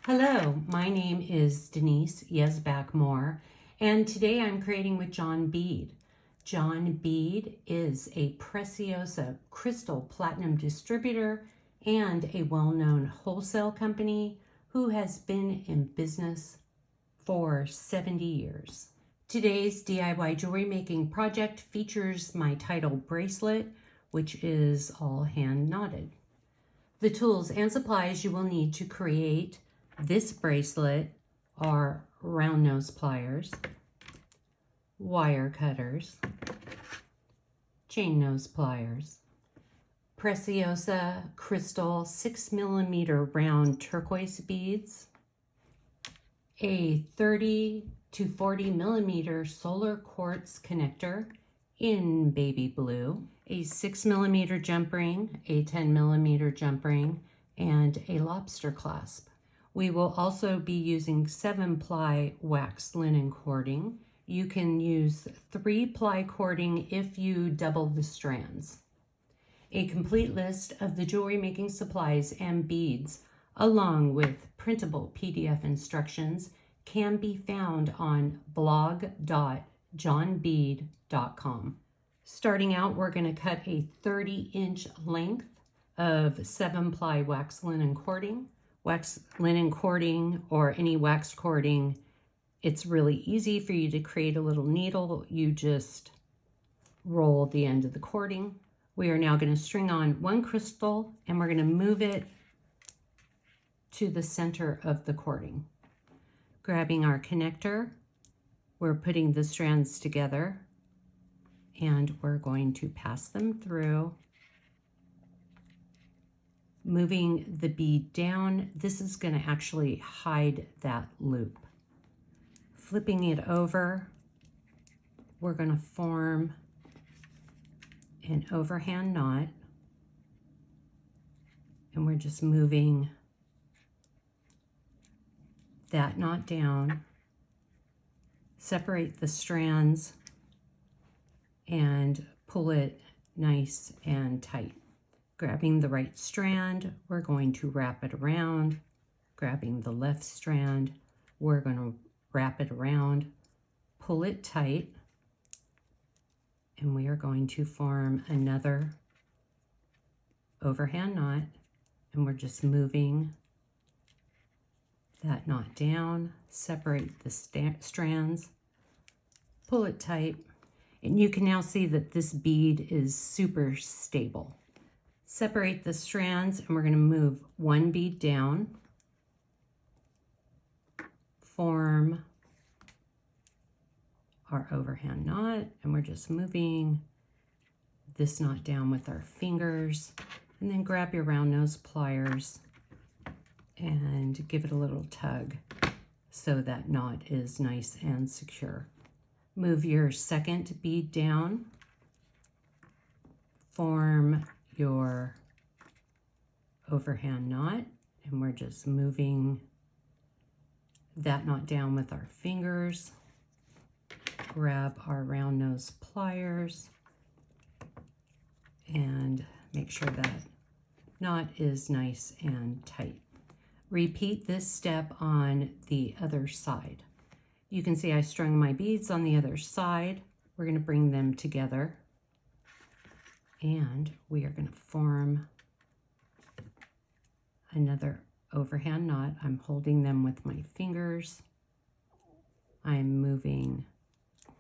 Hello, my name is Denise Yezbak Moore, and today I'm creating with John Bead. John Bead is a Preciosa crystal platinum distributor and a well-known wholesale company who has been in business for 70 years. Today's DIY jewelry making project features my title bracelet, which is all hand knotted. The tools and supplies you will need to create this bracelet are round nose pliers, wire cutters, chain nose pliers, Preciosa crystal 6mm round turquoise beads, a 30 to 40mm solar quartz connector in baby blue, a 6mm jump ring, a 10mm jump ring, and a lobster clasp. We will also be using 7-ply wax linen cording. You can use 3-ply cording if you double the strands. A complete list of the jewelry making supplies and beads, along with printable PDF instructions, can be found on blog.johnbead.com. Starting out, we're going to cut a 30-inch length of 7-ply wax linen cording. Wax linen cording or any wax cording, it's really easy for you to create a little needle. You just roll the end of the cording. We are now going to string on one crystal and we're going to move it to the center of the cording. Grabbing our connector, we're putting the strands together and we're going to pass them through. Moving the bead down, this is going to actually hide that loop. Flipping it over, we're going to form an overhand knot, and we're just moving that knot down, separate the strands, and pull it nice and tight. Grabbing the right strand, we're going to wrap it around. Grabbing the left strand, we're going to wrap it around, pull it tight, and we are going to form another overhand knot, and we're just moving that knot down, separate the strands, pull it tight, and you can now see that this bead is super stable. Separate the strands and we're going to move one bead down, form our overhand knot, and we're just moving this knot down with our fingers, and then grab your round nose pliers and give it a little tug so that knot is nice and secure. Move your second bead down, form your overhand knot, and we're just moving that knot down with our fingers. Grab our round nose pliers and make sure that knot is nice and tight. Repeat this step on the other side. You can see I strung my beads on the other side. We're going to bring them together, and we are going to form another overhand knot. I'm holding them with my fingers. I'm moving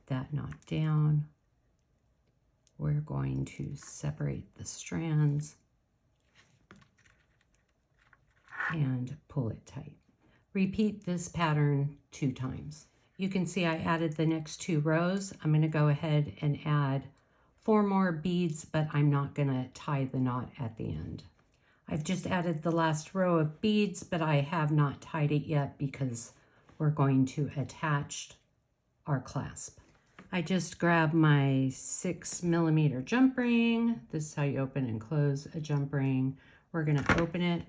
that knot down. We're going to separate the strands and pull it tight. Repeat this pattern 2 times. You can see I added the next 2 rows. I'm going to go ahead and add 4 more beads, but I'm not going to tie the knot at the end. I've just added the last row of beads, but I have not tied it yet because we're going to attach our clasp. I just grabbed my 6mm jump ring. This is how you open and close a jump ring. We're going to open it,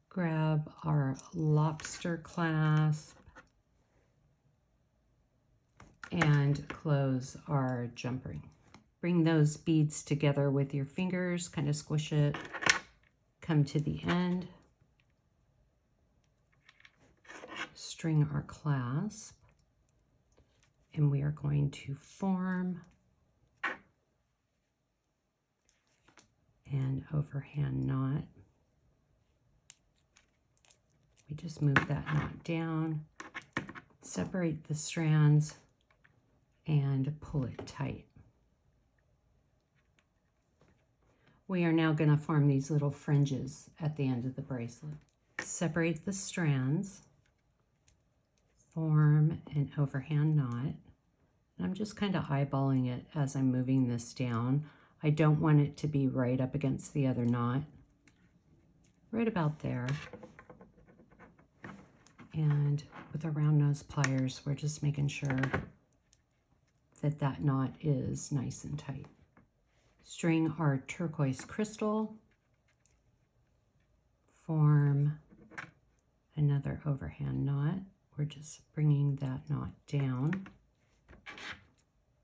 grab our lobster clasp, and close our jump ring. Bring those beads together with your fingers, kind of squish it, come to the end, string our clasp, and we are going to form an overhand knot. We just move that knot down, separate the strands, and pull it tight. We are now going to form these little fringes at the end of the bracelet. Separate the strands, form an overhand knot. And I'm just kind of eyeballing it as I'm moving this down. I don't want it to be right up against the other knot. Right about there. And with our round nose pliers, we're just making sure that that knot is nice and tight. String our turquoise crystal, form another overhand knot. We're just bringing that knot down.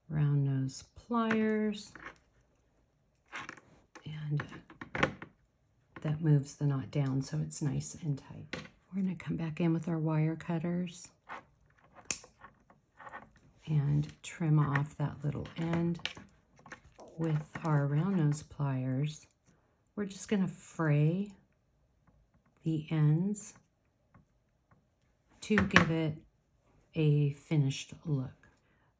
Round nose pliers, and that moves the knot down so it's nice and tight. We're going to come back in with our wire cutters and trim off that little end. With our round nose pliers, we're just going to fray the ends to give it a finished look.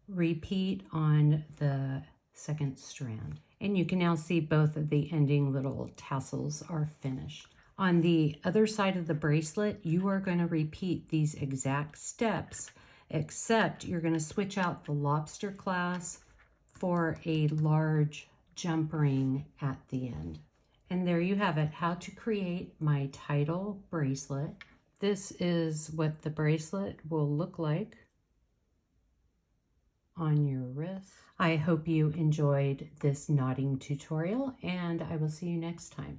Repeat on the second strand. And you can now see both of the ending little tassels are finished. On the other side of the bracelet, you are going to repeat these exact steps, except you're going to switch out the lobster clasp for a large jump ring at the end. And there you have it, how to create my title bracelet. This is what the bracelet will look like on your wrist. I hope you enjoyed this knotting tutorial, and I will see you next time.